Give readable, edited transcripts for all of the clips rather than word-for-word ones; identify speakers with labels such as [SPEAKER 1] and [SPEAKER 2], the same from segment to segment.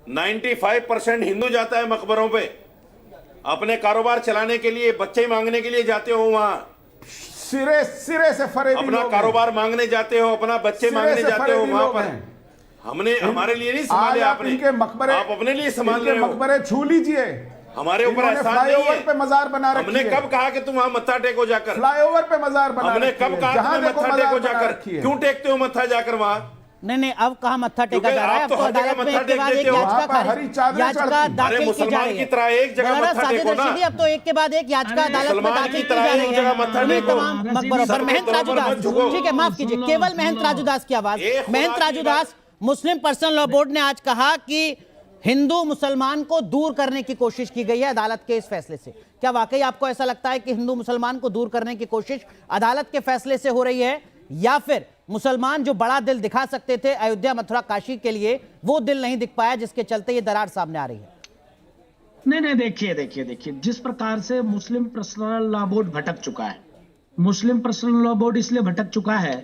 [SPEAKER 1] 95% हिंदू जाता है मकबरों पे अपने कारोबार चलाने के लिए, बच्चे मांगने के लिए जाते हो वहां,
[SPEAKER 2] सिरे सिरे से फरेबी
[SPEAKER 1] अपना कारोबार मांगने जाते हो, अपना बच्चे मांगने जाते हो वहां पर। हमने हमारे लिए नहीं संभाले आपने, आप अपने लिए संभाल रहे हो।
[SPEAKER 2] मकबरे छू लीजिए,
[SPEAKER 1] हमारे ऊपर एहसान नहीं
[SPEAKER 2] फ्लाईओवर पे
[SPEAKER 1] है।
[SPEAKER 2] मजार बना रखी
[SPEAKER 1] हमने कब कहा कि तुम वहां मत्था टेको जाकर?
[SPEAKER 2] फ्लाईओवर पे मजार बना
[SPEAKER 1] हमने कब कहा कि मत्था टेको जाकर?
[SPEAKER 2] क्यों
[SPEAKER 1] क्यों टेकते हो मत्था जाकर वहां?
[SPEAKER 3] नहीं, अब कहाँ मत्था टेका जा रहा है? अब तो अदालत में एक के बाद एक याचिका दाखिल की जा रही है। अब तो एक के बाद एक याचिका अदालत में दाखिल की जा रही है तमाम मकबरों पर। महंत राजूदास, ठीक है माफ कीजिए, केवल महंत राजूदास की आवाज। महंत राजूदास, मुस्लिम पर्सनल लॉ बोर्ड ने आज कहा कि हिंदू मुसलमान को दूर करने की कोशिश की गई है अदालत के इस फैसले से। क्या वाकई आपको ऐसा लगता है कि हिंदू मुसलमान को दूर करने की कोशिश अदालत के फैसले से हो रही है, या फिर मुसलमान जो बड़ा दिल दिखा सकते थे अयोध्या, मथुरा, काशी के लिए, वो दिल नहीं दिख पाया जिसके चलते ये दरार सामने आ रही है?
[SPEAKER 4] नहीं, देखिए जिस प्रकार से मुस्लिम पर्सनल लॉ बोर्ड भटक चुका है, मुस्लिम पर्सनल लॉ बोर्ड इसलिए भटक चुका है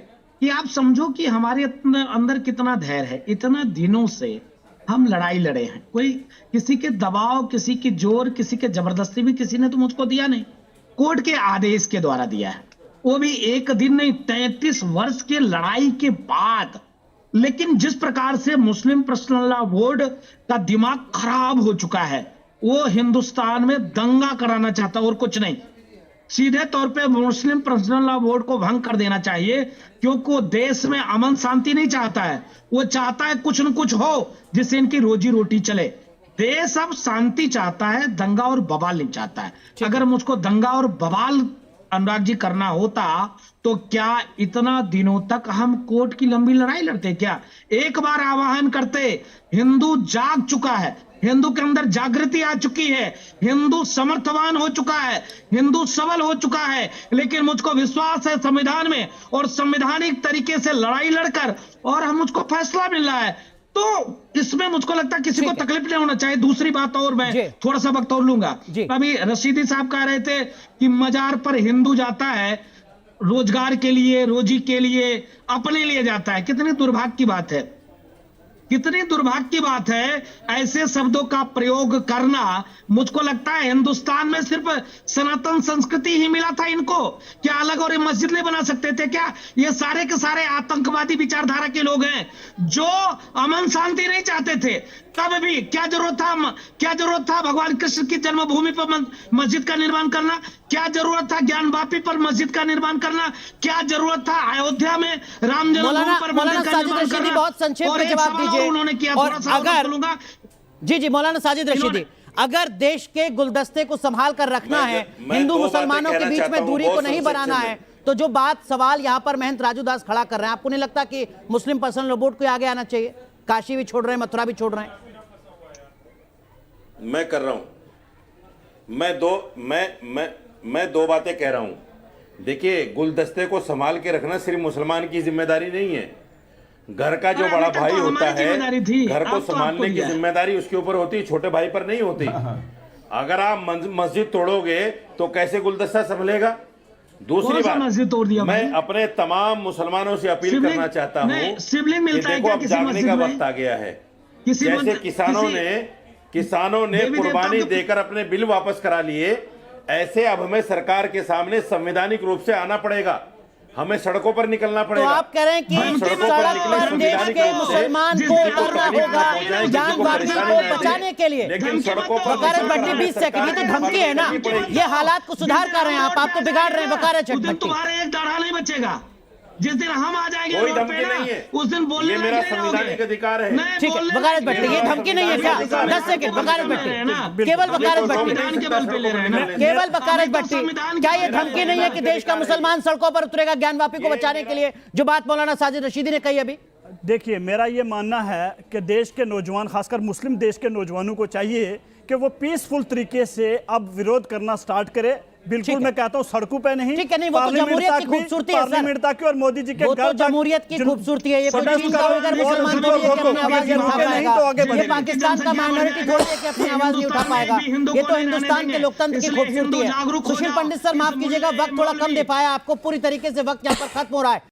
[SPEAKER 4] कि आप समझो कि हमारे अंदर कितना धैर्य है। इतना दिनों से हम लड़ाई लड़े हैं, कोई किसी के दबाव, किसी की जोर, किसी के जबरदस्ती भी किसी ने तो मुझको दिया नहीं, कोर्ट के आदेश के द्वारा दिया है, वो भी एक दिन नहीं, 33 वर्ष की लड़ाई के बाद। लेकिन जिस प्रकार से मुस्लिम पर्सनल लॉ बोर्ड का दिमाग खराब हो चुका है, वो हिंदुस्तान में दंगा कराना चाहता और कुछ नहीं। सीधे तौर पे मुस्लिम पर्सनल लॉ बोर्ड को भंग कर देना चाहिए, क्योंकि वो देश में अमन शांति नहीं चाहता है, वो चाहता है कुछ न कुछ हो जिससे इनकी रोजी रोटी चले। देश अब शांति चाहता है, दंगा और बवाल नहीं चाहता है। अगर मुझको दंगा और बवाल अनुराग जी करना होता तो क्या इतना दिनों तक हम कोर्ट की लंबी लड़ाई लड़ते? क्या एक बार आह्वान करते? हिंदू जाग चुका है, हिंदू के अंदर जागृति आ चुकी है, हिंदू समर्थवान हो चुका है, हिंदू सबल हो चुका है। लेकिन मुझको विश्वास है संविधान में, और संवैधानिक तरीके से लड़ाई लड़कर और हम मुझको फैसला मिल रहा है, तो इसमें मुझको लगता है किसी को तकलीफ नहीं होना चाहिए। दूसरी बात और मैं थोड़ा सा वक्त और लूंगा। अभी रशीदी साहब कह रहे थे कि मजार पर हिंदू जाता है रोजगार के लिए, रोजी के लिए, अपने लिए जाता है। कितनी दुर्भाग्य की बात है, कितनी दुर्भाग्य की बात है ऐसे शब्दों का प्रयोग करना। मुझको लगता है हिंदुस्तान में सिर्फ सनातन संस्कृति ही मिला था इनको, क्या अलग और मस्जिद नहीं बना सकते थे क्या? ये सारे के सारे आतंकवादी विचारधारा के लोग हैं जो अमन शांति नहीं चाहते थे। तब भी क्या जरूरत था भगवान कृष्ण की जन्मभूमि पर मस्जिद का निर्माण करना? क्या जरूरत था ज्ञानवापी पर मस्जिद का निर्माण करना? क्या जरूरत था अयोध्या में राम जन्मभूमि पर मंदिर का निर्माण करना?
[SPEAKER 3] बहुत संक्षेप में जवाब दीजिए।
[SPEAKER 4] उन्होंने किया,
[SPEAKER 3] और
[SPEAKER 4] थोड़ा सा
[SPEAKER 3] अगर जी मौलाना साजिद रशीदी, अगर देश के गुलदस्ते को संभाल कर रखना है, हिंदू मुसलमानों के बीच में दूरी को नहीं बनाना है, तो जो सवाल यहाँ पर महंत राजूदास खड़ा कर रहे हैं, आपको नहीं लगता कि मुस्लिम पर्सनल लॉ बोर्ड को आगे आना चाहिए? काशी भी छोड़ रहे हैं, मथुरा भी छोड़ रहे हैं।
[SPEAKER 1] मैं कर रहा हूं, मैं दो बातें कह रहा हूं। देखिए, गुलदस्ते को संभाल के रखना सिर्फ मुसलमान की जिम्मेदारी नहीं है, घर का जो बड़ा भाई होता है, घर को संभालने की जिम्मेदारी उसके ऊपर होती है, छोटे भाई पर नहीं होती। अगर आप मस्जिद तोड़ोगे तो कैसे गुलदस्ता संभलेगा? दूसरी बात, मैं अपने तमाम मुसलमानों से अपील करना चाहता हूं कि देखो, अब जागने का वक्त आ गया है। जैसे किसानों ने कुर्बानी देकर अपने बिल वापस करा लिए, ऐसे अब हमें सरकार के सामने संवैधानिक रूप से आना पड़ेगा, हमें सड़कों पर निकलना पड़ेगा।
[SPEAKER 3] तो आप कह रहे हैं कि सड़क पर देश के मुसलमान को उतरना होगा जानवासियों को बचाने के लिए।
[SPEAKER 1] लेकिन सड़कों पर
[SPEAKER 3] वकालत भट्टी 20 सेकंड, ये तो धमकी है ना, ये हालात को सुधार कर रहे हैं आप तो बिगाड़ रहे हैं वकालत भट्टी।
[SPEAKER 4] तुम्हारे एक दाढ़ा नहीं बचेगा जिस दिन हम आ जाएंगे,
[SPEAKER 1] कोई धमकी नहीं है,
[SPEAKER 4] उस दिन बोलने
[SPEAKER 1] ये मेरा संवैधानिक अधिकार है।
[SPEAKER 3] ठीक है वकालत भट्टी, ये धमकी नहीं है क्या? 10 सेकंड वकालत भट्टी, केवल वकालत भट्टी, केवल वकालत भट्टी, क्या ये धमकी नहीं है कि देश का मुसलमान सड़कों पर उतरेगा ज्ञानवापी को बचाने के लिए, जो बात मौलाना साजिद रशीदी ने कही अभी?
[SPEAKER 5] देखिए, मेरा ये मानना है कि देश के नौजवान, खासकर मुस्लिम देश के नौजवानों को चाहिए कि वो पीसफुल तरीके से अब विरोध करना स्टार्ट करे। बिल्कुल मैं कहता हूं सड़कों पे नहीं,
[SPEAKER 3] ठीक है, नहीं वो तो जमहूरियत की खूबसूरती है
[SPEAKER 5] पार्लियामेंट तक और मोदी जी के
[SPEAKER 3] वो तो जमहूरियत की खूबसूरती है। ये कोई चीज का अगर मुसलमान को भी अपनी आवाज नहीं उठा पाएगा, ये पाकिस्तान का माइनॉरिटी थोड़ी है कि अपनी आवाज नहीं उठा पाएगा, ये तो हिंदुस्तान के लोकतंत्र की खूबसूरती है। सुशील पंडित सर माफ कीजिएगा, वक्त थोड़ा कम दे पाया आपको, पूरी तरीके से वक्त यहाँ पर खत्म हो रहा है।